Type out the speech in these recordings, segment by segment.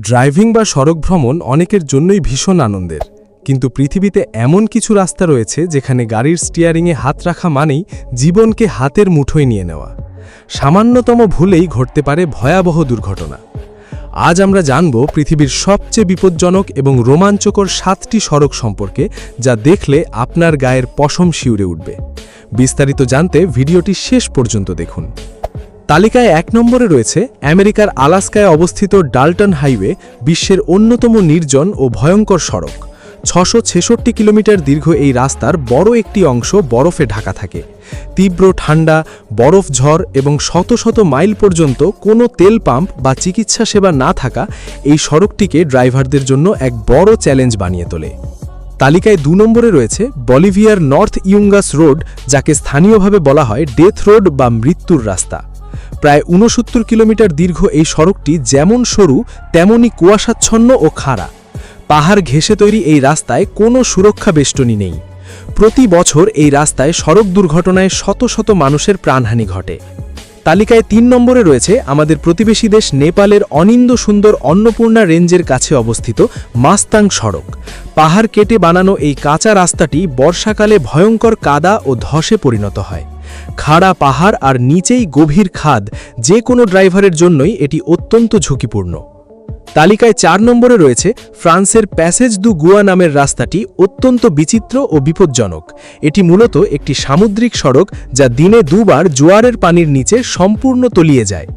Driving বা সড়ক ভ্রমণ অনেকের জন্যই ভীষণ আনন্দের, কিন্তু পৃথিবীতে এমন কিছু রাস্তা রয়েছে যেখানে গাড়ির স্টিয়ারিংয়ে হাত রাখা মানেই জীবনকে হাতের মুঠোয় নিয়ে নেওয়া। সামান্যতম ভুলেই ঘটতে পারে ভয়াবহ দুর্ঘটনা। আজ আমরা জানব পৃথিবীর সবচেয়ে বিপজ্জনক এবং রোমাঞ্চকর 7টি সড়ক সম্পর্কে, যা দেখলে আপনার গায়ের পশম শিউরে উঠবে। বিস্তারিত জানতে ভিডিওটি শেষ পর্যন্ত দেখুন। তালিকায় 1 নম্বরে রয়েছে আমেরিকার আলাস্কায় অবস্থিত ডাল্টন হাইওয়ে, বিশ্বের অন্যতম নির্জন ও ভয়ঙ্কর সড়ক। 666 কিলোমিটার দীর্ঘ এই রাস্তার বড় একটি অংশ বরফে ঢাকা থাকে। তীব্র ঠান্ডা, বরফ ঝড় এবং শত শত মাইল পর্যন্ত কোনো তেল পাম্প বা চিকিৎসা সেবা না থাকা এই সড়কটিকে ড্রাইভারদের জন্য এক বড় চ্যালেঞ্জ বানিয়ে তোলে। তালিকায় 2 নম্বরে রয়েছে বলিভিয়ার নর্থ ইয়ুঙ্গাস রোড, যাকে স্থানীয়ভাবে বলা হয় ডেথ রোড বা মৃত্যুর রাস্তা। প্রায় 69 কিলোমিটার দীর্ঘ এই সড়কটি যেমন সরু তেমনই কুয়াশাচ্ছন্ন ও খাড়া। পাহাড় ঘেঁষে তৈরি এই রাস্তায় কোনো সুরক্ষা বেষ্টনী নেই। প্রতি বছর এই রাস্তায় সড়ক দুর্ঘটনায় শত শত মানুষের প্রাণহানি ঘটে। তালিকায় 3 নম্বরে রয়েছে আমাদের প্রতিবেশী দেশ নেপালের অনিন্দ্য সুন্দর অন্নপূর্ণা রেঞ্জের কাছে অবস্থিত মাস্তাং সড়ক। পাহাড় কেটে বানানো এই কাঁচা রাস্তাটি বর্ষাকালে ভয়ঙ্কর কাদা ও ধসে পরিণত হয়। খাড়া পাহাড় আর নিচেই গভীর খাদ, যে কোনো ড্রাইভারের জন্যই এটি অত্যন্ত ঝুঁকিপূর্ণ। তালিকায় 4 নম্বরে রয়েছে ফ্রান্সের প্যাসেজ দু গুয়া নামের রাস্তাটি, অত্যন্ত বিচিত্র ও বিপজ্জনক। এটি মূলত একটি সামুদ্রিক সড়ক, যা দিনে 2 বার জোয়ারের পানির নিচে সম্পূর্ণ তলিয়ে যায়।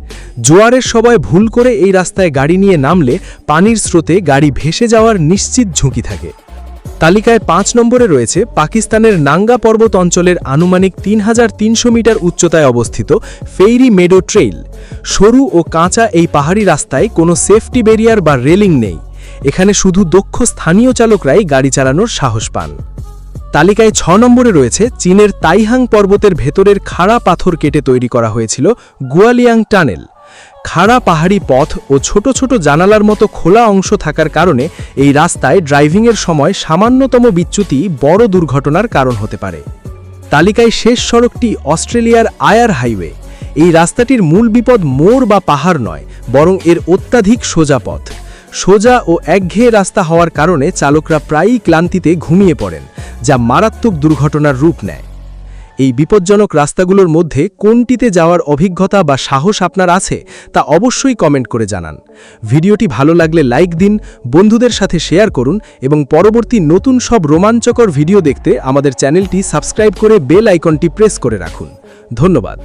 জোয়ারের সময় ভুল করে এই রাস্তায় গাড়ি নিয়ে নামলে পানির স্রোতে গাড়ি ভেসে যাওয়ার নিশ্চিত ঝুঁকি থাকে। তালিকায় 5 নম্বরে রয়েছে পাকিস্তানের নাঙ্গা পর্বত অঞ্চলের আনুমানিক 3300 মিটার উচ্চতায় অবস্থিত ফেইরি মেডো ট্রেইল। সরু ও কাঁচা এই পাহাড়ি রাস্তায় কোনো সেফটি ব্যারিয়ার বা রেলিং নেই। এখানে শুধু দক্ষ স্থানীয় চালকরাই গাড়ি চালানোর সাহস পান। তালিকায় 6 নম্বরে রয়েছে চীনের তাইহাং পর্বতের ভেতরের খাড়া পাথর কেটে তৈরি করা হয়েছিল গুয়ালিয়াং টানেল। খাড়া পাহাড়ি পথ ও ছোট ছোট জানালার মতো খোলা অংশ থাকার কারণে এই রাস্তায় ড্রাইভিংয়ের সময় সামান্যতম বিচ্যুতি বড় দুর্ঘটনার কারণ হতে পারে। তালিকায় শেষ সড়কটি অস্ট্রেলিয়ার আয়ার হাইওয়ে। এই রাস্তাটির মূল বিপদ মোড় বা পাহাড় নয়, বরং এর অত্যাধিক সোজা পথ। সোজা ও একঘেয়ে রাস্তা হওয়ার কারণে চালকরা প্রায়ই ক্লান্তিতে ঘুমিয়ে পড়েন, যা মারাত্মক দুর্ঘটনার রূপ নেয়। এই বিপজ্জনক রাস্তাগুলোর মধ্যে কোনটিতে যাওয়ার অভিজ্ঞতা বা সাহস আপনার আছে, তা অবশ্যই কমেন্ট করে জানান। ভিডিওটি ভালো লাগলে লাইক দিন, বন্ধুদের সাথে শেয়ার করুন এবং পরবর্তী নতুন সব রোমাঞ্চকর ভিডিও দেখতে আমাদের চ্যানেলটি সাবস্ক্রাইব করে বেল আইকনটি প্রেস করে রাখুন। ধন্যবাদ।